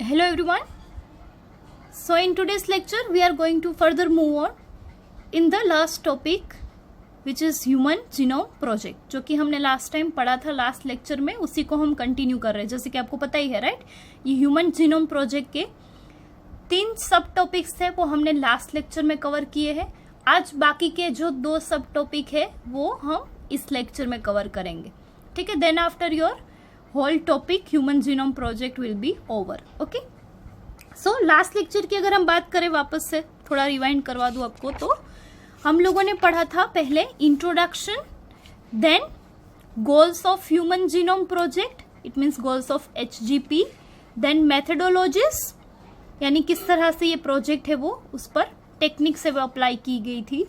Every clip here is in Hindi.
Hello everyone. So in today's lecture we are going to further move on in the last topic which is human genome project, जो कि हमने लास्ट टाइम पढ़ा था लास्ट लेक्चर में, उसी को हम कंटिन्यू कर रहे हैं। जैसे कि आपको पता ही है राइट, ये ह्यूमन जीनोम प्रोजेक्ट के 3 सब टॉपिक्स थे वो हमने लास्ट लेक्चर में कवर किए हैं। आज बाकी के जो 2 सब टॉपिक है वो हम इस लेक्चर में कवर करेंगे, ठीक है। Then after your whole topic human genome project will be over. Okay, so last lecture की अगर हम बात करें, वापस से थोड़ा रिवाइंड करवा दूं आपको, तो हम लोगों ने पढ़ा था पहले introduction, then goals of human genome project, it means goals of HGP, then methodologies, यानी किस तरह से ये प्रोजेक्ट है वो उस पर टेक्निक से वो अप्लाई की गई थी।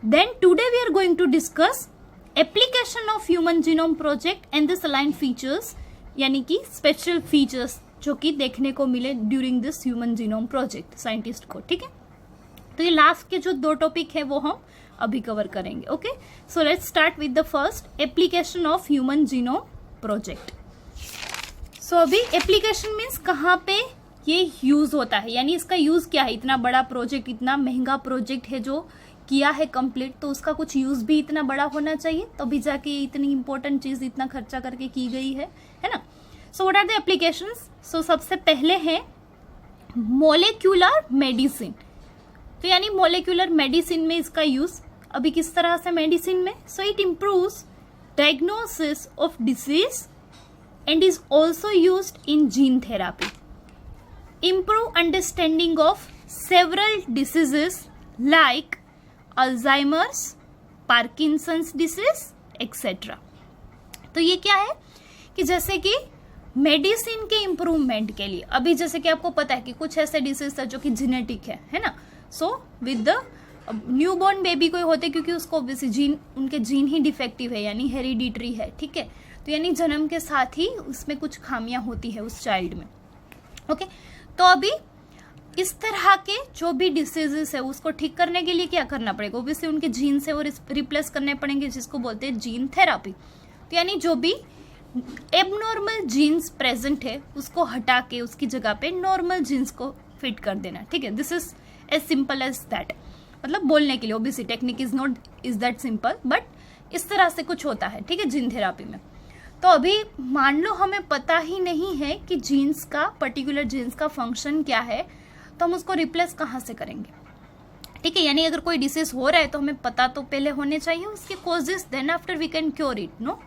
Then today we are going to discuss application of human genome project and this align features, यानी कि स्पेशल फीचर्स जो कि देखने को मिले during this human genome project scientist को, ठीक है। तो ये लास्ट के जो 2 टॉपिक है वो हम अभी कवर करेंगे। Okay, so let's start with the first, application of human genome project. So अभी एप्लीकेशन मीन्स कहाँ पे ये यूज होता है, यानी इसका यूज क्या है। इतना बड़ा प्रोजेक्ट, इतना महंगा प्रोजेक्ट है जो किया है कंप्लीट, तो उसका कुछ यूज भी इतना बड़ा होना चाहिए, तभी जाके इतनी इंपॉर्टेंट चीज इतना खर्चा करके की गई है ना। So what are the applications. So सबसे पहले है मोलेक्युलर मेडिसिन, तो यानी मोलेक्युलर मेडिसिन में इसका यूज अभी किस तरह से मेडिसिन में। So it improves diagnosis of disease and is also used in gene therapy, improve understanding of several diseases like Alzheimer's, Parkinson's disease, etc. तो ये क्या है कि जैसे कि मेडिसिन के इम्प्रूवमेंट के लिए, अभी जैसे कि आपको पता है कि कुछ ऐसे डिसीज है जो कि जेनेटिक है ना। सो विद द न्यूबॉर्न बेबी कोई होते, क्योंकि उसको ऑब्वियसली जीन, उनके जीन ही डिफेक्टिव है, यानी हेरिडिटरी है, ठीक है। तो यानी जन्म के साथ ही उसमें कुछ खामियां होती है उस चाइल्ड में। ओके, तो अभी इस तरह के जो भी डिसीजेस है उसको ठीक करने के लिए क्या करना पड़ेगा, ओब्वियसली उनके जीन से वो रिप्लेस करने पड़ेंगे, जिसको बोलते हैं जीन थेरापी। तो यानी जो भी एबनॉर्मल जीन्स प्रेजेंट है उसको हटा के उसकी जगह पे नॉर्मल जीन्स को फिट कर देना, ठीक है। This is as simple as that, मतलब बोलने के लिए obviously technique is that simple, but इस तरह से कुछ होता है, ठीक है, जीन थेरापी में। तो अभी मान लो हमें पता ही नहीं है कि जीन्स का, पर्टिकुलर जीन्स का फंक्शन क्या है, तो हम उसको रिप्लेस कहाँ से करेंगे, ठीक है। यानी अगर कोई डिसीज हो रहा है तो हमें पता तो पहले होने चाहिए उसके causes, then after we can cure it, no.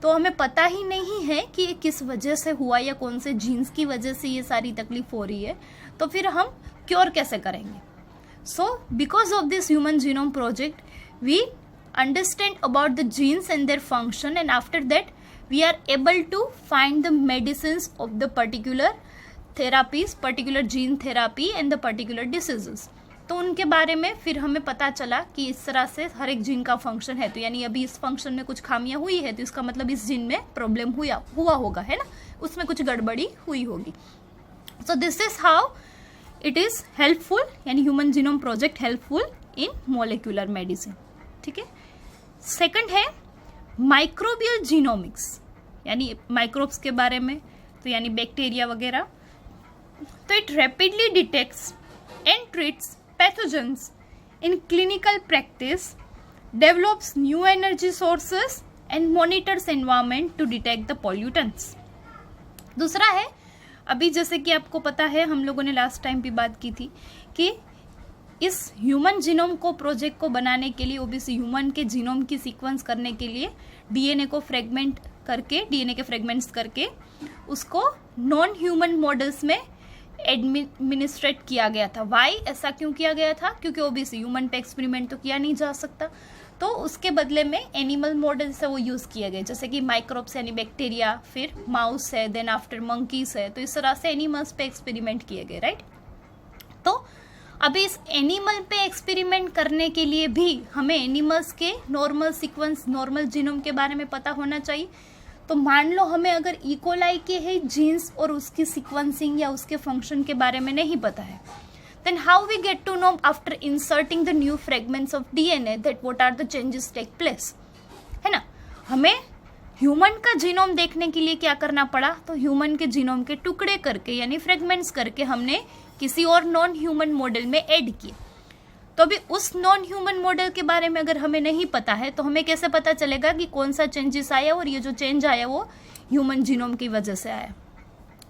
तो हमें पता ही नहीं है कि ये किस वजह से हुआ या कौन से जीन्स की वजह से ये सारी तकलीफ हो रही है, तो फिर हम क्योर कैसे करेंगे। So because of this human genome project we understand about the genes and their function, and after that we are able to find the medicines of the particular therapies, particular gene therapy and the particular diseases। तो उनके बारे में फिर हमें पता चला कि इस तरह से हर एक जीन का फंक्शन है, तो यानी अभी इस फंक्शन में कुछ खामियां हुई है तो इसका मतलब इस जीन में प्रॉब्लम हुआ होगा, है ना, उसमें कुछ गड़बड़ी हुई होगी। So this is how it is helpful, यानी human genome project helpful in molecular medicine, ठीक है। सेकंड है माइक्रोबियल जीनोमिक्स, यानी माइक्रोब्स के बारे में, तो यानी बैक्टीरिया वगैरह। तो it rapidly detects and treats pathogens in clinical practice, develops new energy sources and monitors environment to detect the pollutants. दूसरा है, अभी जैसे कि आपको पता है हम लोगों ने लास्ट टाइम भी बात की थी कि इस ह्यूमन जीनोम को प्रोजेक्ट को बनाने के लिए, ओबीसी ह्यूमन के जीनोम की सीक्वेंस करने के लिए डीएनए को फ्रेगमेंट करके, डीएनए के फ्रेगमेंट्स करके उसको नॉन ह्यूमन मॉडल्स में एडमिनिस्ट्रेट किया गया था। वाई, ऐसा क्यों किया गया था, क्योंकि ओबीसी ह्यूमन पे एक्सपेरिमेंट तो किया नहीं जा सकता, तो उसके बदले में एनिमल मॉडल से वो यूज किए गए, जैसे कि माइक्रोब्स यानी बैक्टीरिया, फिर माउस है, देन आफ्टर मंकीज है, तो इस तरह से एनिमल्स पे एक्सपेरिमेंट किए गए, राइट। तो अभी इस एनिमल पे एक्सपेरिमेंट करने के लिए भी हमें एनिमल्स के नॉर्मल सीक्वेंस, नॉर्मल जीनोम के बारे में पता होना चाहिए। तो मान लो हमें अगर इकोलाई के है जीन्स और उसकी सीक्वेंसिंग या उसके फंक्शन के बारे में नहीं पता है, then how we get to know after inserting the new fragments of DNA that what are the changes take place, है ना। हमें ह्यूमन का जीनोम देखने के लिए क्या करना पड़ा, तो ह्यूमन के जीनोम के टुकड़े करके यानी फ्रेगमेंट्स करके हमने किसी और नॉन ह्यूमन मॉडल में ऐड किए। तो अभी उस नॉन ह्यूमन मॉडल के बारे में अगर हमें नहीं पता है तो हमें कैसे पता चलेगा कि कौन सा चेंजेस आया और ये जो चेंज आया वो ह्यूमन जीनोम की वजह से आया,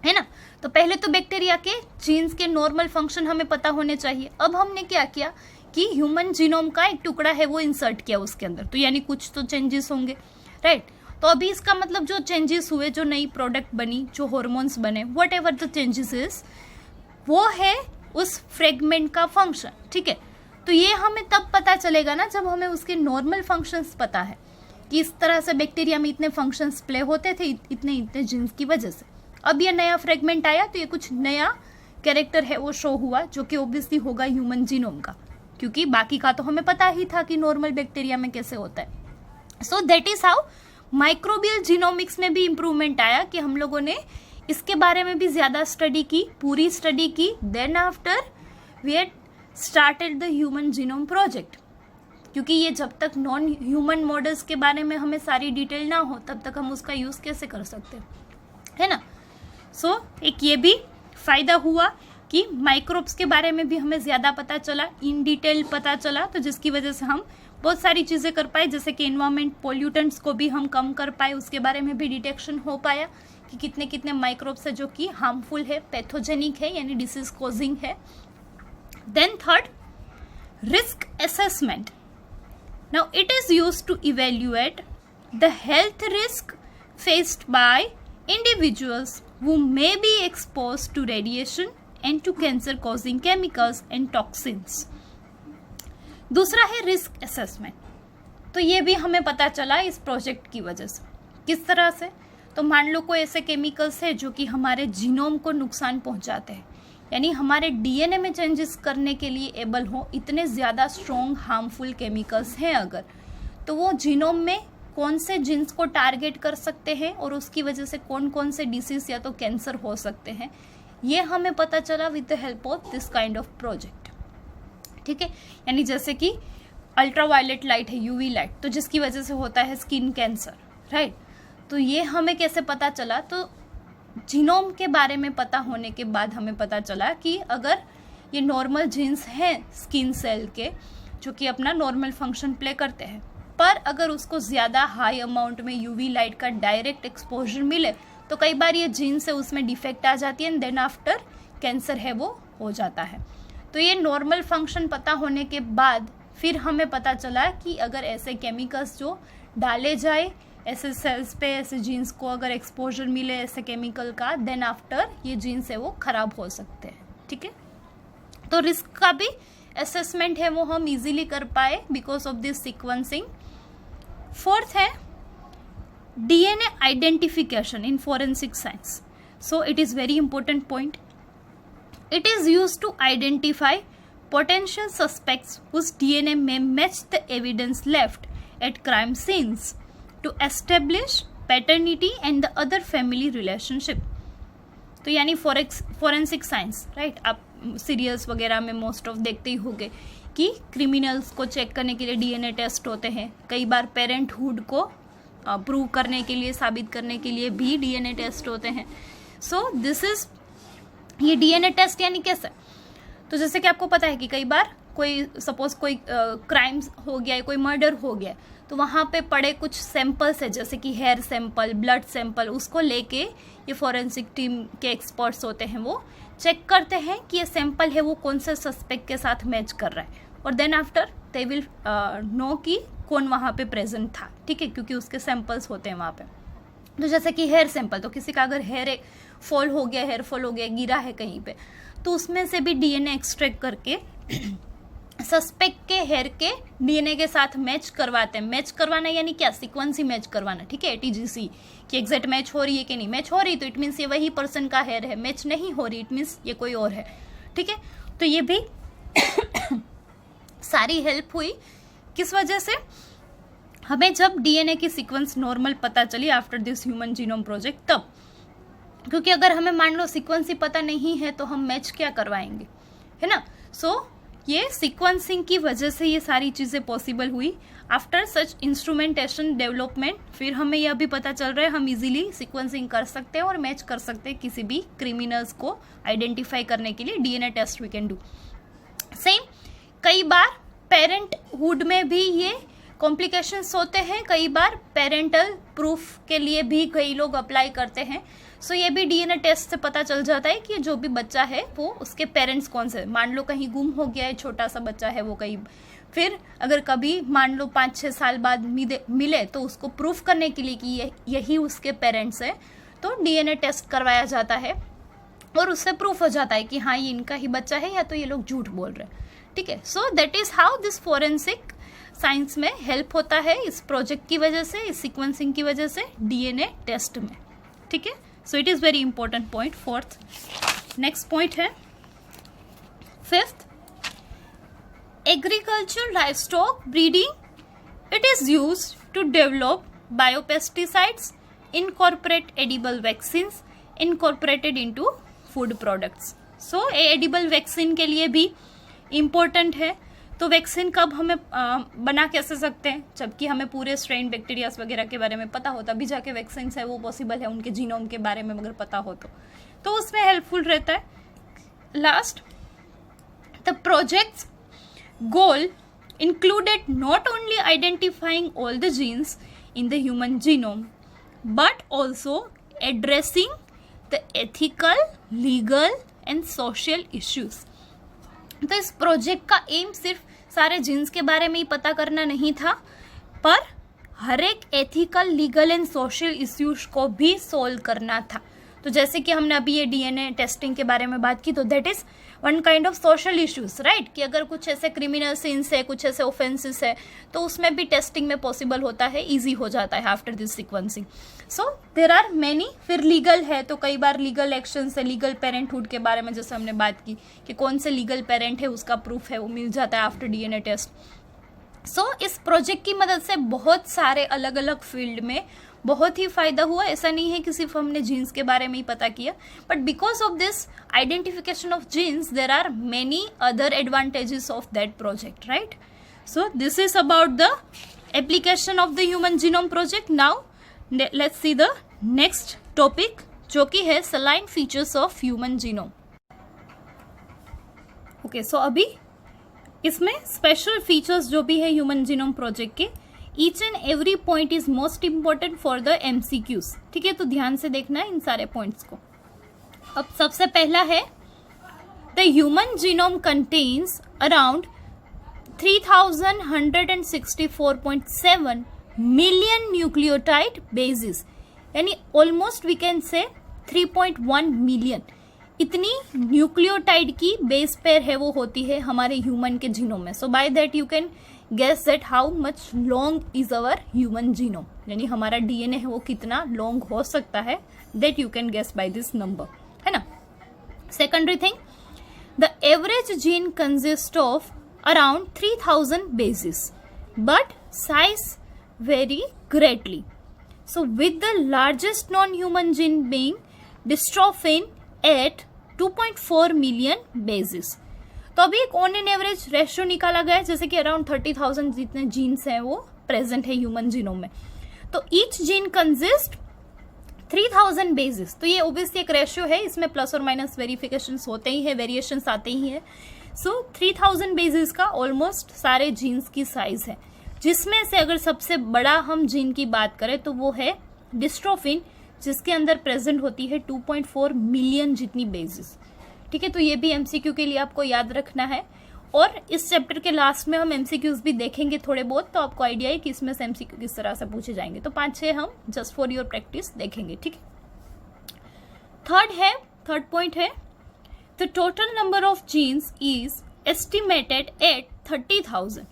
है ना। तो पहले तो बैक्टीरिया के जीन्स के नॉर्मल फंक्शन हमें पता होने चाहिए। अब हमने क्या किया कि ह्यूमन जीनोम का एक टुकड़ा है वो इंसर्ट किया उसके अंदर, तो यानी कुछ तो चेंजेस होंगे, राइट। तो अभी इसका मतलब जो चेंजेस हुए, जो नई प्रोडक्ट बनी, जो हॉर्मोन्स बने, what ever the changes is, वो है उस फ्रेगमेंट का फंक्शन, ठीक है। तो ये हमें तब पता चलेगा ना जब हमें उसके नॉर्मल फंक्शंस पता है कि इस तरह से बैक्टीरिया में इतने फंक्शंस प्ले होते थे इतने जीन्स की वजह से। अब ये नया फ्रेगमेंट आया तो ये कुछ नया कैरेक्टर है वो शो हुआ, जो कि ऑब्वियसली होगा ह्यूमन जीनोम का, क्योंकि बाकी का तो हमें पता ही था कि नॉर्मल बैक्टीरिया में कैसे होता है। So that is how microbial genomics में भी इंप्रूवमेंट आया कि हम लोगों ने इसके बारे में भी ज्यादा स्टडी की, पूरी स्टडी की। Then after we had started the human genome project, क्योंकि ये जब तक नॉन ह्यूमन मॉडल्स के बारे में हमें सारी डिटेल ना हो तब तक हम उसका यूज कैसे कर सकते हैं, है ना। सो एक ये भी फायदा हुआ कि माइक्रोब्स के बारे में भी हमें ज्यादा पता चला, इन डिटेल पता चला, तो जिसकी वजह से हम बहुत सारी चीजें कर पाए, जैसे कि एनवायरमेंट पोल्यूटेंट्स को भी हम कम कर पाए, उसके बारे में भी डिटेक्शन हो पाया कि कितने कितने माइक्रोब्स है जो कि हार्मफुल है, पैथोजेनिक है यानी डिसीज कॉजिंग है। Then third, risk assessment. Now it is used to evaluate the health risk faced by individuals who may be exposed to radiation and to cancer causing chemicals and toxins. दूसरा है रिस्क असेसमेंट। तो ये भी हमें पता चला इस प्रोजेक्ट की वजह से। किस तरह से, तो मान लो कोई ऐसे केमिकल्स है जो कि हमारे जीनोम को नुकसान पहुंचाते हैं, यानी हमारे डीएनए में चेंजेस करने के लिए एबल हो, इतने ज़्यादा स्ट्रॉन्ग हार्मफुल केमिकल्स हैं अगर, तो वो जीनोम में कौन से जीन्स को टारगेट कर सकते हैं और उसकी वजह से कौन कौन से डिसीज या तो कैंसर हो सकते हैं, ये हमें पता चला with the help of this kind of project, ठीक है। यानी जैसे कि अल्ट्रावायलेट लाइट है, यूवी लाइट, तो जिसकी वजह से होता है स्किन कैंसर, राइट। तो ये हमें कैसे पता चला, तो जीनोम के बारे में पता होने के बाद हमें पता चला कि अगर ये नॉर्मल जीन्स हैं स्किन सेल के जो कि अपना नॉर्मल फंक्शन प्ले करते हैं, पर अगर उसको ज़्यादा हाई अमाउंट में यूवी लाइट का डायरेक्ट एक्सपोजर मिले तो कई बार ये जीन्स है उसमें डिफेक्ट आ जाती है एंड देन आफ्टर कैंसर है वो हो जाता है। तो ये नॉर्मल फंक्शन पता होने के बाद फिर हमें पता चला कि अगर ऐसे केमिकल्स जो डाले जाए ऐसे सेल्स पे, ऐसे जीन्स को अगर एक्सपोजर मिले ऐसे केमिकल का, देन आफ्टर ये जीन्स है वो खराब हो सकते हैं, ठीक है। तो रिस्क का भी असेसमेंट है वो हम इजीली कर पाए because of this sequencing. Fourth है DNA identification in forensic science. So it is very important point. It is used to identify potential suspects whose DNA may match the evidence left at crime scenes to establish paternity and the other family relationship. तो यानी फोरेंसिक साइंस, राइट। आप सीरियल्स वगैरह में मोस्ट ऑफ देखते ही होंगे कि क्रिमिनल्स को चेक करने के लिए डीएनए टेस्ट होते हैं, कई बार पेरेंटहुड को प्रूव करने के लिए, साबित करने के लिए भी डीएनए टेस्ट होते हैं। सो दिस इज, ये डीएनए टेस्ट यानी कैसे, तो जैसे कि आपको पता है कि कई बार कोई सपोज कोई क्राइम्स हो गया है, कोई मर्डर हो गया, तो वहाँ पे पड़े कुछ सैंपल्स है जैसे कि हेयर सैंपल, ब्लड सैंपल, उसको लेके ये फॉरेंसिक टीम के एक्सपर्ट्स होते हैं वो चेक करते हैं कि ये सैंपल है वो कौन से सस्पेक्ट के साथ मैच कर रहा है, और then after they will know कि कौन वहाँ पे प्रेजेंट था, ठीक है, क्योंकि उसके सैंपल्स होते हैं वहाँ पे। तो जैसे कि हेयर सैंपल, तो किसी का अगर हेयर फॉल हो गया, हेयर फॉल हो गया, गिरा है कहीं पे, तो उसमें से भी डीएनए एक्सट्रैक्ट करके सस्पेक्ट के हेयर के डीएनए के साथ मैच करवाते हैं। मैच करवाना यानी क्या, सीक्वेंस ही मैच करवाना, ठीक है, एटीजीसी कि एग्जैक्ट मैच हो रही है कि नहीं। मैच हो रही तो इट मीन्स ये वही पर्सन का हेयर है, मैच नहीं हो रही इट मीन्स ये कोई और है, ठीक है। तो ये भी सारी हेल्प हुई किस वजह से, हमें जब डीएनए की सीक्वेंस नॉर्मल पता चली after this human genome project तब, क्योंकि अगर हमें मान लो सीक्वेंस ही पता नहीं है तो हम मैच क्या करवाएंगे, है ना। सो ये सीक्वेंसिंग की वजह से ये सारी चीज़ें पॉसिबल हुई। आफ्टर सच इंस्ट्रूमेंटेशन डेवलपमेंट फिर हमें यह भी पता चल रहा है हम इजीली सीक्वेंसिंग कर सकते हैं और मैच कर सकते हैं किसी भी क्रिमिनल्स को आइडेंटिफाई करने के लिए। DNA test we can do. Same कई बार पेरेंटहुड में भी ये कॉम्प्लिकेशंस होते हैं, कई बार पेरेंटल प्रूफ के लिए भी कई लोग अप्लाई करते हैं। सो ये भी डीएनए टेस्ट से पता चल जाता है कि जो भी बच्चा है वो उसके पेरेंट्स कौन से। मान लो कहीं गुम हो गया है, छोटा सा बच्चा है वो कहीं, फिर अगर कभी मान लो 5-6 साल बाद मिले तो उसको प्रूफ करने के लिए कि यही उसके पेरेंट्स है तो डीएनए टेस्ट करवाया जाता है और उससे प्रूफ हो जाता है कि हाँ ये इनका ही बच्चा है या तो ये लोग झूठ बोल रहे हैं। ठीक है, so that is how this forensic science में हेल्प होता है इस प्रोजेक्ट की वजह से, इस सीक्वेंसिंग की वजह से डीएनए टेस्ट में। ठीक है, so it is very important point. Fourth, next point है fifth, agriculture livestock breeding it is used to develop biopesticides, incorporate edible vaccines incorporated into food products. So edible vaccine के लिए भी इम्पोर्टेंट है। तो वैक्सीन कब हमें बना कैसे सकते हैं, जबकि हमें पूरे स्ट्रेन बैक्टीरियाज वगैरह के बारे में पता होता, अभी जाके वैक्सीन है वो पॉसिबल है उनके जीनोम के बारे में अगर पता हो तो उसमें हेल्पफुल रहता है। Last, the projects goal included not only identifying all the genes in the human genome but also addressing the ethical, legal and social issues। तो इस प्रोजेक्ट का एम सिर्फ सारे जीन्स के बारे में ही पता करना नहीं था, पर हर एक ethical, legal and social issues को भी सोल्व करना था। तो जैसे कि हमने अभी ये डीएनए टेस्टिंग के बारे में बात की, तो that is one kind of social issues, right, कि अगर कुछ ऐसे क्रिमिनल सीन्स है, कुछ ऐसे ऑफेंसेस है, तो उसमें भी टेस्टिंग में पॉसिबल होता है, इजी हो जाता है after this sequencing. So there are many. फिर लीगल है तो कई बार लीगल एक्शन है, लीगल पेरेंटहुड के बारे में जैसे हमने बात की कि कौन से लीगल पेरेंट है उसका प्रूफ है वो मिल जाता है आफ्टर डीएनए टेस्ट। सो इस प्रोजेक्ट की मदद से बहुत सारे अलग अलग फील्ड में बहुत ही फायदा हुआ। ऐसा नहीं है कि सिर्फ हमने जीन्स के बारे में ही पता किया, but because of this identification of genes there are many other advantages of that project, right. So this is about the application of the human genome project. Now let's see the next topic जो कि है salient features of human genome. Okay, so अभी इसमें स्पेशल फीचर्स जो भी है ह्यूमन जीनोम प्रोजेक्ट के, each and every point is most important for the MCQs. ठीक है, तो ध्यान से देखना है इन सारे पॉइंट्स को। अब सबसे पहला है the human genome contains around 3164.7 million nucleotide bases, यानी almost we can say 3.1 million इतनी न्यूक्लियोटाइड की बेस पेयर है वो होती है हमारे ह्यूमन के जीनोम में। So by that you can guess that how much long is our human genome, यानी हमारा डीएनए है वो कितना लॉन्ग हो सकता है, that you can guess by this number, है ना। Secondary thing, the average gene consist of around 3000 bases but size very greatly. So with the largest non human gene being dystrophin at 2.4 million bases. तो अभी एक ऑन एन एवरेज रेशियो निकाला गया है, जैसे कि अराउंड 30,000 जितने जीन्स हैं वो प्रेजेंट है ह्यूमन जीनोम में, तो ईच जीन कंसिस्ट 3000 बेसिस। तो ये ओब्वियसली एक रेशियो है, इसमें प्लस और माइनस वेरिफिकेशंस होते ही है, वेरिएशंस आते ही है। सो 3000 बेसिस का ऑलमोस्ट सारे जीन्स की साइज है, जिसमें से अगर सबसे बड़ा हम जीन की बात करें तो वो है डिस्ट्रोफिन, जिसके अंदर प्रेजेंट होती है 2.4 मिलियन जितनी बेसिस। ठीक है, तो ये भी एमसीक्यू के लिए आपको याद रखना है, और इस चैप्टर के लास्ट में हम एमसीक्यूज भी देखेंगे थोड़े बहुत, तो आपको आइडिया है कि इसमें से एमसीक्यू किस तरह से पूछे जाएंगे। तो 5-6 हम जस्ट फॉर योर प्रैक्टिस देखेंगे। ठीक है, थर्ड पॉइंट है the total number of genes is estimated at 30,000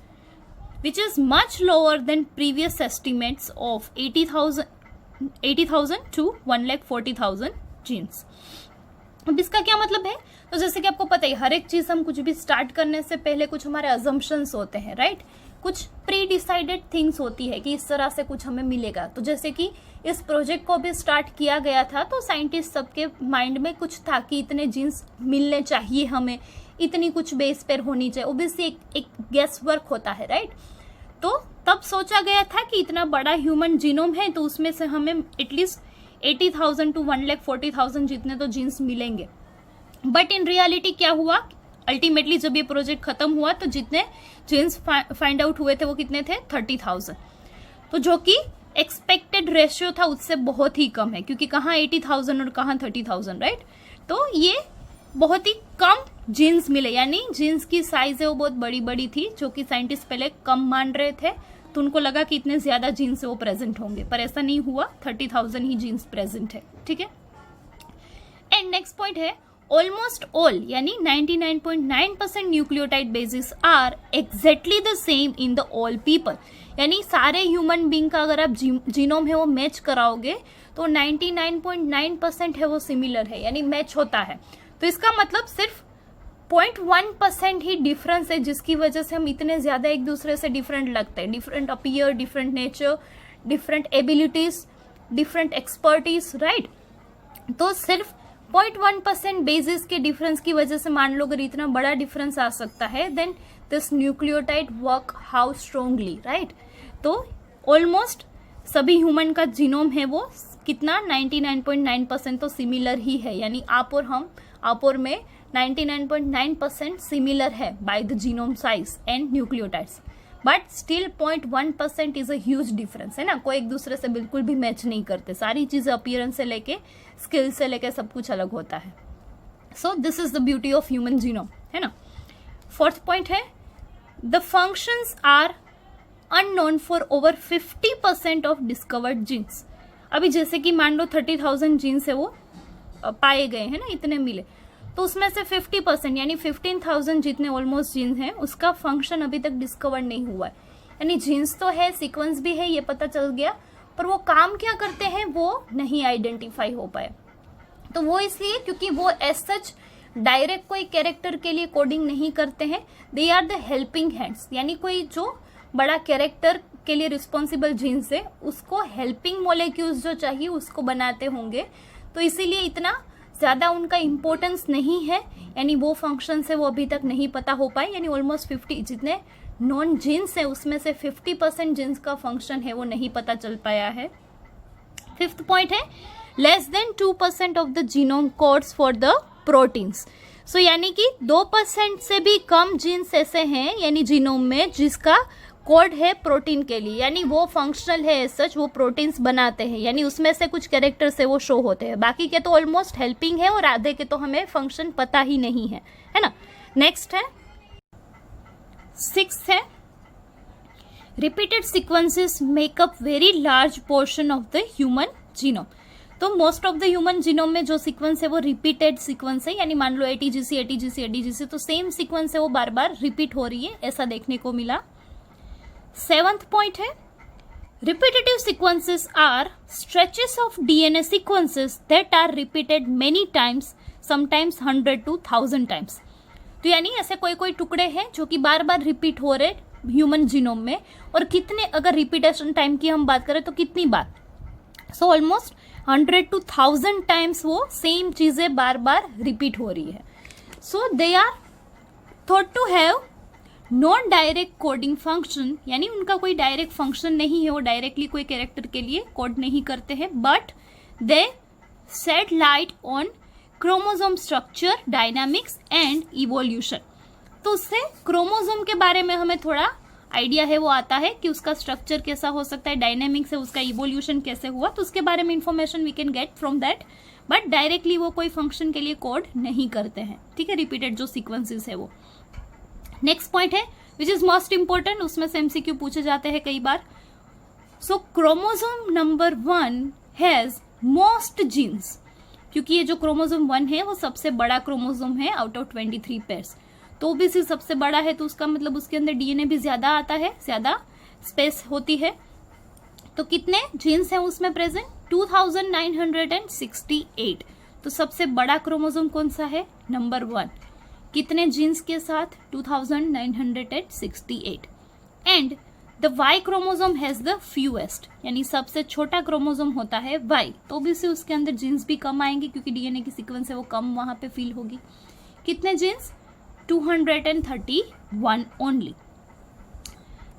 which is much lower than previous estimates of 80,000 to 1,40,000 genes। अब इसका क्या मतलब है, तो जैसे कि आपको पता ही हर एक चीज हम कुछ भी स्टार्ट करने से पहले कुछ हमारे अजम्पशंस होते हैं, राइट। कुछ प्री डिसाइडेड थिंग्स होती है कि इस तरह से कुछ हमें मिलेगा। तो जैसे कि इस प्रोजेक्ट को भी स्टार्ट किया गया था तो साइंटिस्ट सबके माइंड में कुछ था कि इतने जीन्स मिलने चाहिए, हमें इतनी कुछ बेस पेयर होनी चाहिए। ओब्वियसली एक गेस वर्क होता है, राइट। तो तब सोचा गया था कि इतना बड़ा ह्यूमन जीनोम है तो उसमें से हमें एटलीस्ट 80,000 to 1,40,000 जितने तो जीन्स मिलेंगे। बट इन रियलिटी क्या हुआ, अल्टीमेटली जब ये प्रोजेक्ट खत्म हुआ तो जितने जीन्स फाइंड आउट हुए थे वो कितने थे, 30,000। तो जो कि एक्सपेक्टेड रेशियो था उससे बहुत ही कम है, क्योंकि कहाँ 80,000 और कहाँ 30,000, राइट। तो ये बहुत ही कम जीन्स मिले, यानी जीन्स की साइज है वो बहुत बड़ी बड़ी थी, जो कि साइंटिस्ट पहले कम मान रहे थे। तो उनको लगा कि इतने ज्यादा जीन्स वो प्रेजेंट होंगे, पर ऐसा नहीं हुआ, 30,000 ही जीन्स प्रेजेंट है, ठीक है। एंड नेक्स्ट पॉइंट है ऑलमोस्ट ऑल, यानी 99.9% nucleotide bases are exactly the same in the all people. यानी सारे ह्यूमन बींग का अगर आप जीनोम है वो मैच कराओगे तो 99.9% है वो सिमिलर है, यानी मैच होता है। तो इसका मतलब सिर्फ 0.1% ही डिफरेंस है, जिसकी वजह से हम इतने ज्यादा एक दूसरे से डिफरेंट लगते हैं। Different appear, different nature, different abilities, different expertise, right. तो सिर्फ 0.1% बेसिस के डिफरेंस की वजह से मान लो अगर इतना बड़ा डिफरेंस आ सकता है, then this nucleotide work how strongly, right. तो ऑलमोस्ट सभी ह्यूमन का जीनोम है वो कितना 99.9% तो सिमिलर ही है, यानी आप और में 99.9% सिमिलर है by the genome size and nucleotides. But still 0.1% is a huge difference, है ना। कोई एक दूसरे से बिल्कुल भी मैच नहीं करते, सारी चीजें अपीयरेंस से लेके स्किल से लेके सब कुछ अलग होता है। So this is the beauty of human genome, है ना। फोर्थ पॉइंट है the functions are unknown for over 50% of discovered genes. अभी जैसे कि मान लो 30,000 जीन्स है वो पाए गए हैं ना, इतने मिले, तो उसमें से 50% यानी 15,000 जितने ऑलमोस्ट जीन्स हैं उसका फंक्शन अभी तक डिस्कवर नहीं हुआ है। यानी जीन्स तो है, सीक्वेंस भी है, ये पता चल गया, पर वो काम क्या करते हैं वो नहीं आइडेंटिफाई हो पाए। तो वो इसलिए क्योंकि वो एज सच डायरेक्ट कोई कैरेक्टर के लिए कोडिंग नहीं करते हैं, they are the helping hands. यानी कोई जो बड़ा कैरेक्टर के लिए रिस्पॉन्सिबल जीन्स है उसको हेल्पिंग मोलेक्यूल्स जो चाहिए उसको बनाते होंगे, तो इसीलिए इतना ज्यादा उनका इंपॉर्टेंस नहीं है, यानी वो फंक्शन है वो अभी तक नहीं पता हो पाए। यानी ऑलमोस्ट 50 जितने नॉन जीन्स है उसमें से 50% जीन्स का फंक्शन है वो नहीं पता चल पाया है। फिफ्थ पॉइंट है less than 2% of the genome codes for the proteins. So यानी कि 2% से भी कम जीन्स ऐसे हैं यानी जीनोम में जिसका कोड है प्रोटीन के लिए, यानी वो फंक्शनल है, सच वो प्रोटीन्स बनाते हैं, यानी उसमें से कुछ कैरेक्टर से वो शो होते हैं। बाकी के तो ऑलमोस्ट हेल्पिंग है और आधे के तो हमें फंक्शन पता ही नहीं है ना। नेक्स्ट है 6th है repeated sequences make up very large portion of the human genome. तो most of the human genome में जो सीक्वेंस है वो रिपीटेड सीक्वेंस है, यानी मान लो ATGC तो सेम सीक्वेंस है वो बार बार रिपीट हो रही है, ऐसा देखने को मिला। 7th पॉइंट है repetitive sequences are stretches of DNA sequences that are repeated many times, sometimes 100 to 1000 times. तो यानी ऐसे कोई कोई टुकड़े हैं जो कि बार बार रिपीट हो रहे ह्यूमन जीनोम में, और कितने अगर रिपीटेशन टाइम की हम बात करें तो कितनी बार, सो ऑलमोस्ट 100 to 1000 टाइम्स वो सेम चीजें बार बार रिपीट हो रही है। So they are thought to have non direct coding function, यानी उनका कोई डायरेक्ट फंक्शन नहीं है, वो डायरेक्टली कोई कैरेक्टर के लिए कोड नहीं करते हैं, but they shed light on chromosome structure, dynamics and evolution. तो उससे क्रोमोसोम के बारे में हमें थोड़ा आइडिया है वो आता है कि उसका स्ट्रक्चर कैसा हो सकता है, डायनेमिक्स है उसका, इवोल्यूशन कैसे हुआ, तो उसके बारे में information we can get from that, but directly वो कोई फंक्शन के लिए कोड नहीं करते हैं, ठीक है, रिपीटेड जो सीक्वेंसेस है वो। नेक्स्ट पॉइंट है विच इज मोस्ट इंपॉर्टेंट, उसमें से MCQ पूछे जाते हैं कई बार। So chromosome number 1 has most genes, क्योंकि ये जो क्रोमोसोम 1 है वो सबसे बड़ा क्रोमोसोम है आउट ऑफ 23 पेयर्स, तो ओबीसी सबसे बड़ा है तो उसका मतलब उसके अंदर DNA भी ज्यादा आता है, ज्यादा स्पेस होती है। तो कितने जीन्स हैं उसमें प्रेजेंट, 2968। तो सबसे बड़ा क्रोमोसोम कौन सा है, नंबर 1, कितने जीन्स के साथ, 2968। And the Y chromosome has the fewest, यानी सबसे छोटा क्रोमोसोम होता है वाई, तो भी से उसके अंदर जीन्स भी कम आएंगे क्योंकि डीएनए की सीक्वेंस है वो कम वहां पे फील होगी। कितने जीन्स? 231 ओनली।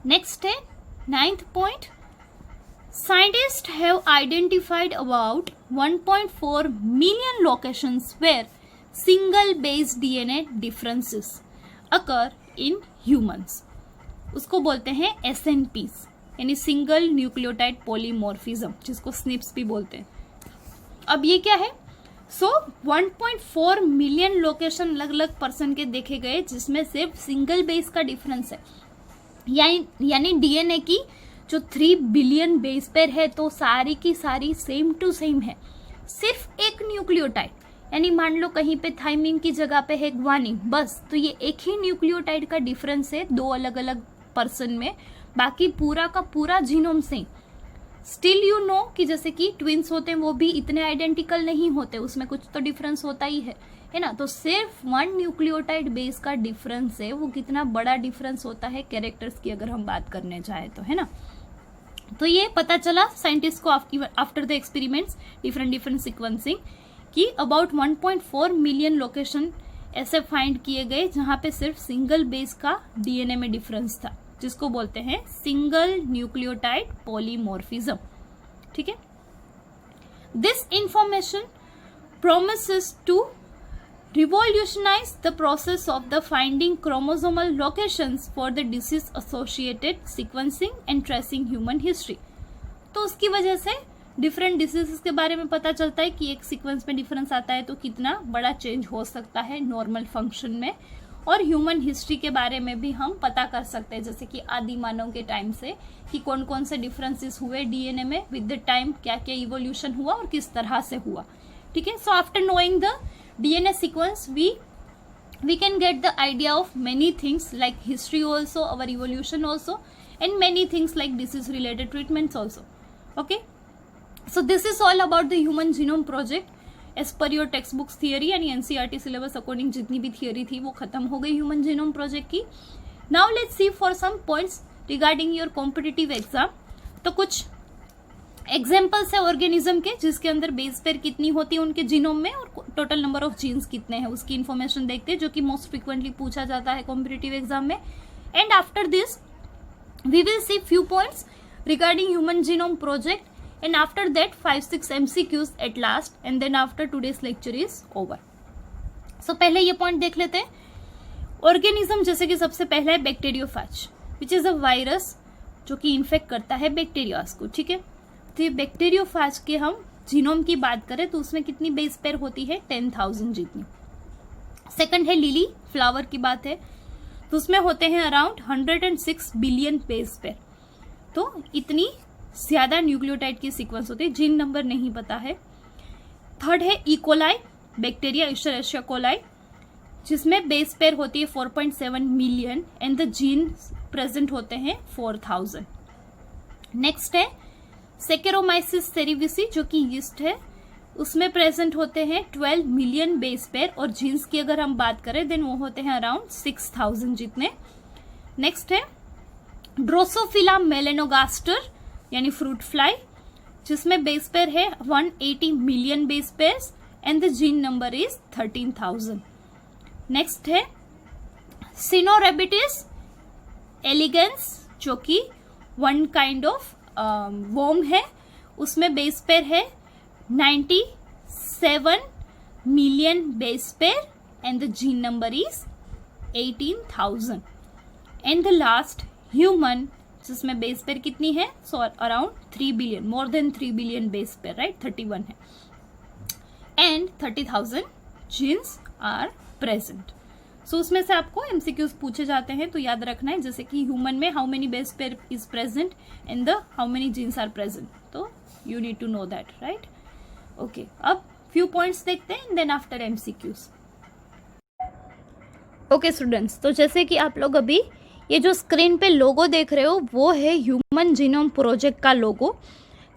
नेक्स्ट है 9th point, scientists have identified about 1.4 million locations where single base DNA differences occur in humans. उसको बोलते हैं SNPs, यानी सिंगल न्यूक्लियोटाइड पॉलीमॉर्फिज्म, जिसको SNPs भी बोलते हैं। अब ये क्या है? 1.4 मिलियन लोकेशन अलग अलग पर्सन के देखे गए जिसमें सिर्फ सिंगल बेस का डिफरेंस है, यानी डीएनए की जो 3 बिलियन बेस पेयर है तो सारी की सारी सेम टू सेम है, सिर्फ एक न्यूक्लियोटाइड, यानी मान लो कहीं पे थाइमिन की जगह पे है ग्वानिन, बस तो ये एक ही न्यूक्लियोटाइड का डिफरेंस है दो अलग अलग पर्सन में, बाकी पूरा का पूरा genome same. Still you know कि जैसे कि ट्विंस होते हैं वो भी इतने आइडेंटिकल नहीं होते, उसमें कुछ तो डिफरेंस होता ही है ना। तो सिर्फ 1 न्यूक्लियोटाइड बेस का डिफरेंस है, वो कितना बड़ा डिफरेंस होता है कैरेक्टर्स की अगर हम बात करने जाए तो, है ना। तो ये पता चला साइंटिस्ट को after the experiments different sequencing कि अबाउट 1.4 मिलियन लोकेशन ऐसे फाइंड किए गए जहां पे सिर्फ सिंगल बेस का डीएनए में डिफरेंस था, जिसको बोलते हैं सिंगल न्यूक्लियोटाइड पॉलीमॉर्फिज्म। ठीक है, this information promises to revolutionize the process of the finding chromosomal locations for the disease associated sequencing and tracing human history। तो उसकी वजह से डिफरेंट डिसीजेस के बारे में पता चलता है कि एक सीक्वेंस में डिफरेंस आता है तो कितना बड़ा चेंज हो सकता है नॉर्मल फंक्शन में, और ह्यूमन हिस्ट्री के बारे में भी हम पता कर सकते हैं, जैसे कि आदि मानव के टाइम से कि कौन कौन से डिफरेंसेस हुए डीएनए में विद द टाइम, क्या क्या इवोल्यूशन हुआ और किस तरह से हुआ। ठीक है, so after knowing the DNA sequence we can get the idea of many things like history also, our evolution also, and many things like disease related treatments also. Okay, so this is all about the human genome project as per your textbooks theory and NCERT syllabus according जितनी भी theory थी वो खत्म हो गई human genome project की। Now let's see for some points regarding your competitive exam। तो कुछ एग्जाम्पल्स है ऑर्गेनिज्म के जिसके अंदर बेस पेयर कितनी होती है उनके जीनोम में और टोटल नंबर ऑफ जीन्स कितने हैं, उसकी इन्फॉर्मेशन देखते हैं, जो कि मोस्ट फ्रिक्वेंटली पूछा जाता है कॉम्पिटिटिव एग्जाम में। And after this we will see few points regarding human genome project and after that 5-6 MCQs at last and then after today's lecture is over. So पहले ये पॉइंट देख लेते हैं। ऑर्गेनिज्म जैसे कि सबसे पहला है bacteriophage which is a virus जो कि इन्फेक्ट करता है बैक्टीरियाज को। ठीक है, तो ये बैक्टीरियोफेज के हम जीनोम की बात करें तो उसमें कितनी बेस पेयर होती है? 10,000 जितनी। सेकंड है लिली फ्लावर की बात है तो उसमें होते हैं अराउंड 106 बिलियन बेस पेयर, तो इतनी ज्यादा न्यूक्लियोटाइड की सीक्वेंस होती है, जीन नंबर नहीं पता है। थर्ड है इकोलाई बैक्टीरिया इस्चेरिशिया कोलाई जिसमें बेस पेयर होती है 4.7 million and the gene present होते हैं 4000। नेक्स्ट है सेकेरोमाइसिस सेरिविसी जो कि यीस्ट है, उसमें प्रेजेंट होते हैं 12 मिलियन बेस पेयर और जीन्स की अगर हम बात करें देन वो होते हैं अराउंड 6000 जितने। नेक्स्ट है ड्रोसोफिला मेलेनोगास्टर यानी फ्रूट फ्लाई जिसमें बेस पेयर है 180 million base pairs and the gene number is 13,000। Next है सिनोरेबिटिस एलिगेंस जो कि वन काइंड ऑफ वॉर्म है, उसमें बेस पेयर है 97 million base pair and the gene number is 18,000। And the last human जिसमें बेस पेयर कितनी है? So around 3 billion, more than 3 billion base pair, right? 31 है एंड 30,000 जीन्स आर प्रेजेंट। सो उसमें से आपको एमसीक्यूज पूछे जाते हैं तो याद रखना है, जैसे कि ह्यूमन में how many base pair is present and the how many genes are present, तो you need to know that, right? Okay, अब फ्यू पॉइंट्स देखते हैं then after MCQs. Okay students, तो जैसे कि आप लोग अभी ये जो स्क्रीन पे लोगो देख रहे हो वो है ह्यूमन जीनोम प्रोजेक्ट का लोगो,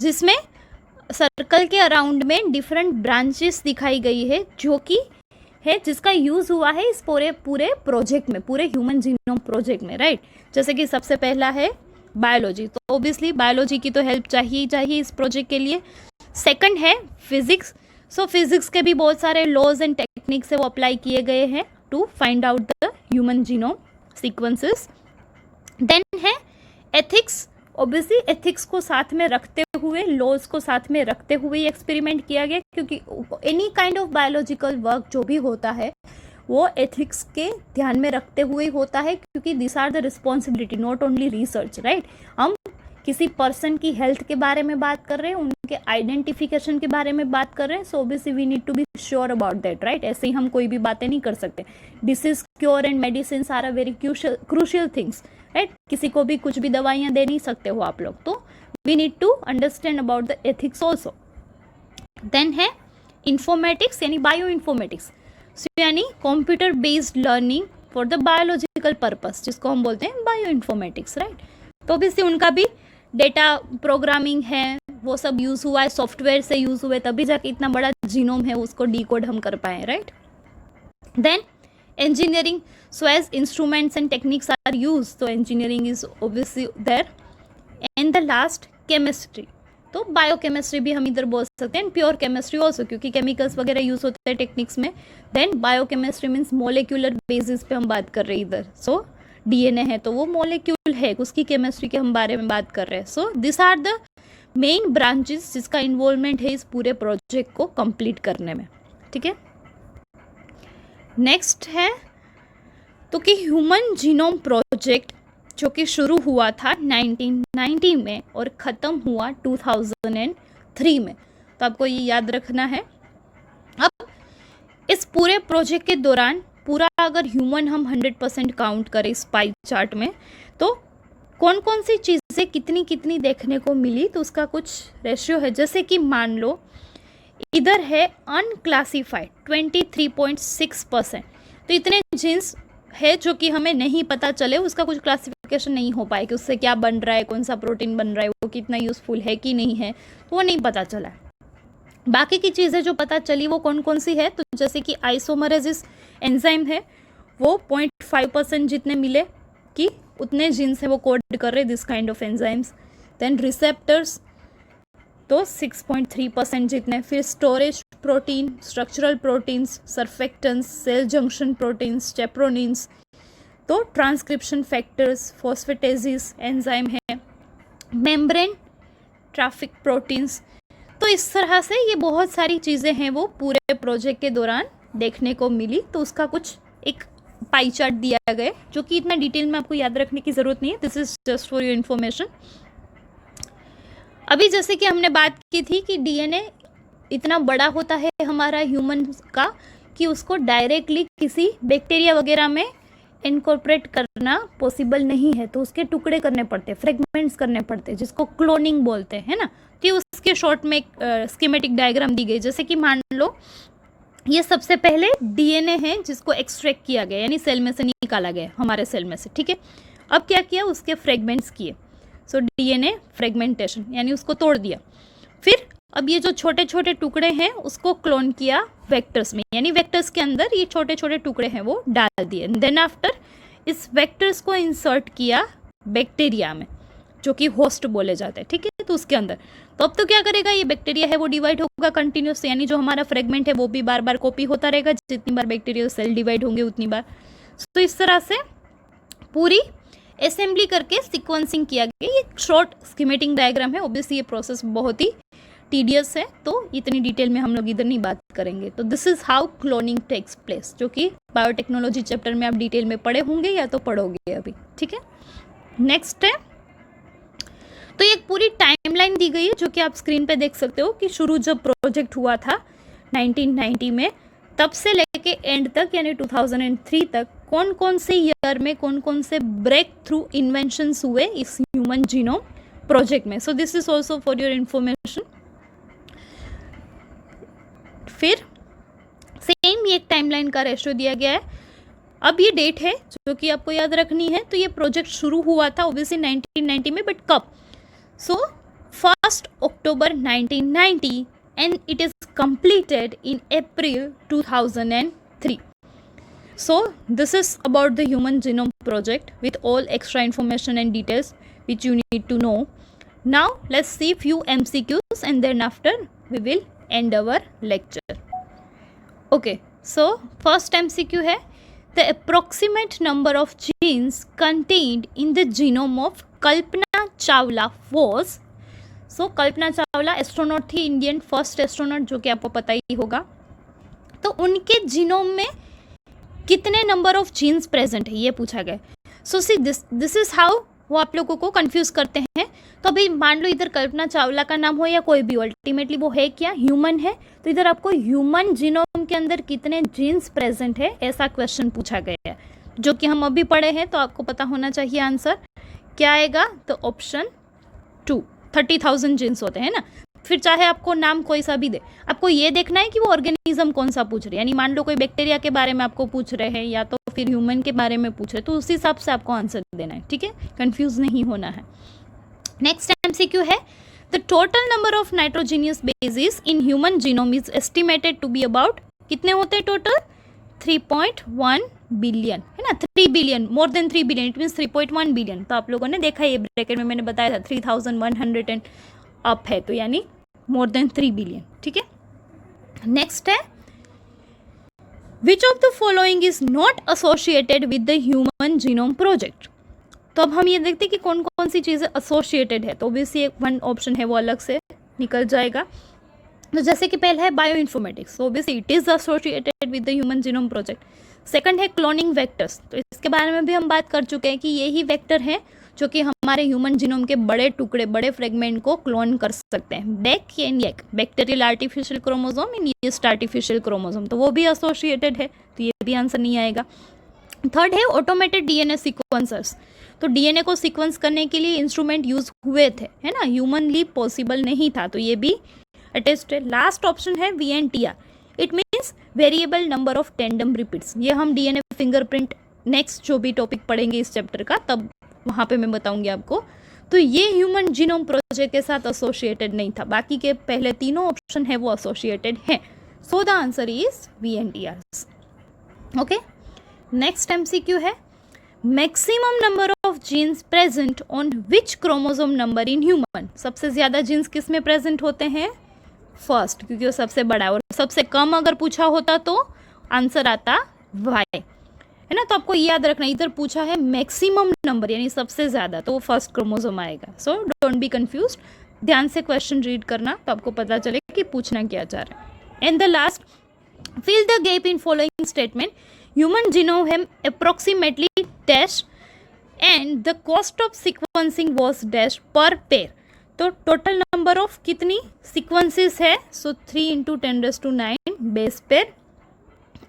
जिसमें सर्कल के अराउंड में डिफरेंट ब्रांचेस दिखाई गई है जो कि है जिसका यूज़ हुआ है इस पूरे प्रोजेक्ट में, पूरे ह्यूमन जीनोम प्रोजेक्ट में, राइट। जैसे कि सबसे पहला है बायोलॉजी, तो ऑब्वियसली बायोलॉजी की तो हेल्प चाहिए ही चाहिए इस प्रोजेक्ट के लिए। सेकंड है फिजिक्स, सो फिजिक्स के भी बहुत सारे लॉज एंड टेक्निक्स है वो अप्लाई किए गए हैं to find out the human genome sequences. Then है एथिक्स, ऑब्वियसली एथिक्स को साथ में रखते हुए, लॉज को साथ में रखते हुए एक्सपेरिमेंट किया गया, क्योंकि any kind of biological work जो भी होता है वो एथिक्स के ध्यान में रखते हुए होता है, क्योंकि this are the responsibility, not only research, right. हम किसी पर्सन की हेल्थ के बारे में बात कर रहे हैं, उनके आइडेंटिफिकेशन के बारे में बात कर रहे हैं, so obviously we need to be sure about that, right. ऐसे ही हम कोई भी बातें नहीं कर सकते। Disease cure and medicine are a very crucial things, right. किसी को भी कुछ भी दवाइयाँ दे नहीं सकते हो आप लोग, तो we need to understand about the ethics also. Then है इंफॉर्मेटिक्स यानी बायो इन्फॉर्मेटिक्स, यानी computer based learning for the biological purpose, जिसको हम बोलते हैं बायो इन्फॉर्मेटिक्स, राइट। तो ऑब्वियसली उनका भी डेटा प्रोग्रामिंग है, वो सब यूज़ हुआ है, सॉफ्टवेयर से यूज़ हुए, तभी जाके इतना बड़ा जीनोम है उसको डिकोड हम कर पाए, right. Then engineering, so as instruments and techniques are used, so engineering is obviously there. And the last chemistry, तो बायोकेमिस्ट्री भी हम इधर बोल सकते हैं, प्योर केमिस्ट्री ऑल्सो, क्योंकि केमिकल्स वगैरह यूज होते हैं टेक्निक्स में। Then biochemistry means molecular basis पे हम बात कर रहे हैं इधर, सो डीएनए है तो वो मोलिक्यूल है, उसकी केमिस्ट्री के हम बारे में बात कर रहे हैं। So this are the main branches जिसका इन्वॉल्वमेंट है इस पूरे प्रोजेक्ट को कंप्लीट करने में, ठीक है। नेक्स्ट है तो कि ह्यूमन जीनोम प्रोजेक्ट जो कि शुरू हुआ था 1990 में और ख़त्म हुआ 2003 में, तो आपको ये याद रखना है। अब इस पूरे प्रोजेक्ट के दौरान पूरा अगर ह्यूमन हम 100% काउंट करें इस पाई चार्ट में, तो कौन कौन सी चीज़ें कितनी कितनी देखने को मिली, तो उसका कुछ रेशियो है। जैसे कि मान लो इधर है अनक्लासिफाइड 23.6%, तो इतने जीन्स है जो कि हमें नहीं पता चले, उसका कुछ क्लासिफिकेशन नहीं हो पाए कि उससे क्या बन रहा है, कौन सा प्रोटीन बन रहा है, वो कितना यूज़फुल है कि नहीं है, तो वो नहीं पता चला। बाकी की चीज़ें जो पता चली वो कौन कौन सी है, तो जैसे कि आइसोमरेसिस एंजाइम है वो 0.5% जितने मिले कि उतने जीन्स है वो कोड कर रहे this kind of enzymes. Then receptors तो 6.3% जितने, फिर storage protein, structural proteins, surfactants, cell junction proteins, chaperonins, तो ट्रांसक्रिप्शन फैक्टर्स, फॉस्फेटेजेस एंजाइम है, मेम्ब्रेन ट्रैफिक प्रोटीन्स। तो इस तरह से ये बहुत सारी चीज़ें हैं वो पूरे प्रोजेक्ट के दौरान देखने को मिली, तो उसका कुछ एक पाई चार्ट दिया गया जो कि इतना डिटेल में आपको याद रखने की ज़रूरत नहीं है, this is just for your information. अभी जैसे कि हमने बात की थी कि डीएनए इतना बड़ा होता है हमारा ह्यूमन का कि उसको डायरेक्टली किसी बैक्टीरिया वगैरह में इनकॉर्पोरेट करना पॉसिबल नहीं है, तो उसके टुकड़े करने पड़ते हैं, फ्रेगमेंट्स करने पड़ते हैं, जिसको क्लोनिंग बोलते हैं ना। तो उसके शॉर्ट में एक स्कीमेटिक डायग्राम दी गई। जैसे कि मान लो ये सबसे पहले डीएनए है जिसको एक्सट्रैक्ट किया गया, यानी सेल में से निकाला गया हमारे सेल में से, ठीक है। अब क्या किया, उसके फ्रेगमेंट्स किए, सो डीएनए फ्रेगमेंटेशन यानी उसको तोड़ दिया। फिर अब ये जो छोटे छोटे टुकड़े हैं उसको क्लोन किया वेक्टर्स में, यानी वेक्टर्स के अंदर ये छोटे छोटे टुकड़े हैं वो डाल दिए। देन आफ्टर इस वेक्टर्स को इंसर्ट किया बैक्टीरिया में जो कि होस्ट बोले जाते हैं, ठीक है। तो उसके अंदर तो अब तो क्या करेगा, ये बैक्टीरिया है वो डिवाइड होगा कंटिन्यूस, यानी जो हमारा फ्रेगमेंट है वो भी बार बार कॉपी होता रहेगा, जितनी बार बैक्टीरिया सेल डिवाइड होंगे उतनी बार। तो इस तरह से पूरी असेंबली करके सीक्वेंसिंग किया गया। ये शॉर्ट स्कीमेटिक डायग्राम है, ऑब्वियसली ये प्रोसेस बहुत ही टीडियस है, तो इतनी डिटेल में हम लोग इधर नहीं बात करेंगे। तो this is how cloning takes place, जो कि बायोटेक्नोलॉजी चैप्टर में आप डिटेल में पढ़े होंगे या तो पढ़ोगे अभी, ठीक है। नेक्स्ट है तो एक पूरी टाइमलाइन दी गई है जो कि आप स्क्रीन पे देख सकते हो कि शुरू जब प्रोजेक्ट हुआ था 1990 में, तब से लेके एंड तक यानी 2003 तक कौन कौन से ईयर में कौन कौन से ब्रेक थ्रू इन्वेंशंस हुए इस ह्यूमन जीनोम प्रोजेक्ट में। सो this is also for your information. फिर सेम ये एक टाइमलाइन का रेशियो दिया गया है। अब ये डेट है जो कि आपको याद रखनी है। तो ये प्रोजेक्ट शुरू हुआ था ऑब्वियसली 1990 में, बट कब? सो 1 October 1990 and it is completed in April 2003. 3. So this is about the Human Genome Project with all extra information and details which you need to know. Now let's see few MCQs and then after we will end our lecture. Okay, so first MCQ है the approximate number of genes contained in the genome of Kalpana Chawla was. So Kalpana Chawla astronaut थी, इंडियन फर्स्ट एस्ट्रोनॉट, जो कि आपको पता ही होगा. तो उनके जीनोम में कितने नंबर ऑफ जीन्स प्रेजेंट है ये पूछा गया. सो सी दिस इज हाउ वो आप लोगों को कंफ्यूज करते हैं. तो अभी मान लो इधर कल्पना चावला का नाम हो या कोई भी, अल्टीमेटली वो है क्या, ह्यूमन है. तो इधर आपको ह्यूमन जीनोम के अंदर कितने जीन्स प्रेजेंट है ऐसा क्वेश्चन पूछा गया है, जो कि हम अभी पढ़े हैं. तो आपको पता होना चाहिए आंसर क्या आएगा. तो ऑप्शन 2, 30,000 जीन्स होते हैं ना. फिर चाहे आपको नाम कोई सा भी दे, आपको ये देखना है कि वो ऑर्गेनिज्म कौन सा पूछ रहे हैं. यानी मान लो कोई बैक्टीरिया के बारे में आपको पूछ रहे हैं या तो फिर ह्यूमन के बारे में पूछ रहे हैं, तो उस हिसाब से आपको आंसर देना है. ठीक है, कंफ्यूज नहीं होना है. नेक्स्ट एमसीक्यू है the total number of nitrogenous bases in human genome is estimated to be about. कितने होते हैं टोटल? 3.1 बिलियन है ना. 3 billion, more than 3 billion, it means 3.1 billion. तो आप लोगों ने देखा ये ब्रैकेट में मैंने बताया था 3,100 एंड अप है, तो यानी मोर देन 3 बिलियन. ठीक है. नेक्स्ट है which of the following is not associated with the human genome project. तो अब हम ये देखते हैं कि कौन कौन सी चीज़ें एसोसिएटेड है. तो ऑब्वियसली एक वन ऑप्शन है वो अलग से निकल जाएगा. तो जैसे कि पहला है बायो इन्फॉर्मेटिक्स, तो obviously it is associated with the human genome project. Second है क्लोनिंग वेक्टर्स, तो इसके बारे में भी हम बात कर चुके हैं कि यही वेक्टर है जो कि हमारे ह्यूमन जीनोम के बड़े टुकड़े, बड़े फ्रेगमेंट को क्लोन कर सकते हैं. बैक एंड येक, bacterial artificial chromosome and yeast artificial chromosome, तो वो भी एसोसिएटेड है, तो ये भी आंसर नहीं आएगा. थर्ड है ऑटोमेटेड डीएनए सीक्वेंसर्स, तो डीएनए को सीक्वेंस करने के लिए इंस्ट्रूमेंट यूज हुए थे, है ना, ह्यूमनली पॉसिबल नहीं था, तो ये भी अटेस्ट है. लास्ट ऑप्शन है VNTR, it means variable number of tandem repeats. ये हम डीएनए फिंगरप्रिंट नेक्स्ट जो भी टॉपिक पढ़ेंगे इस चैप्टर का, तब वहाँ पे मैं बताऊंगी आपको. तो ये ह्यूमन जीनोम प्रोजेक्ट के साथ एसोसिएटेड नहीं था, बाकी के पहले तीनों ऑप्शन है वो एसोसिएटेड है. So the answer is VNTR. Okay. Next MCQ है maximum number of genes present on which chromosome number in human. सबसे ज्यादा जीन्स किस में प्रेजेंट होते हैं? फर्स्ट, क्योंकि वो सबसे बड़ा है. और सबसे कम अगर पूछा होता तो आंसर आता Y, है ना. तो आपको याद रखना, इधर पूछा है मैक्सिमम नंबर यानी सबसे ज्यादा, तो वो फर्स्ट क्रोमोसोम आएगा. सो डोंट बी कंफ्यूज्ड, ध्यान से क्वेश्चन रीड करना तो आपको पता चले कि पूछना क्या चाह रहा है. And the last, fill the gap in following statement. Human genome है approximately dash and the cost of sequencing was dash per pair. तो टोटल नंबर ऑफ कितनी सीक्वेंसेस है? So 3 × 10⁹ base pair.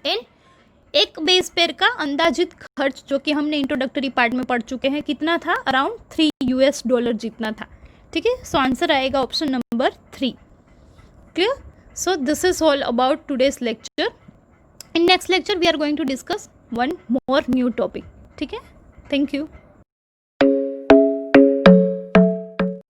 एंड एक बेस पेयर का अंदाजित खर्च जो कि हमने इंट्रोडक्टरी पार्ट में पढ़ चुके हैं, कितना था? अराउंड $3 जितना था. ठीक है. सो आंसर आएगा option number 3. Clear. So this is all about today's lecture. In next lecture we are going to discuss one more new topic. ठीक है. Thank you.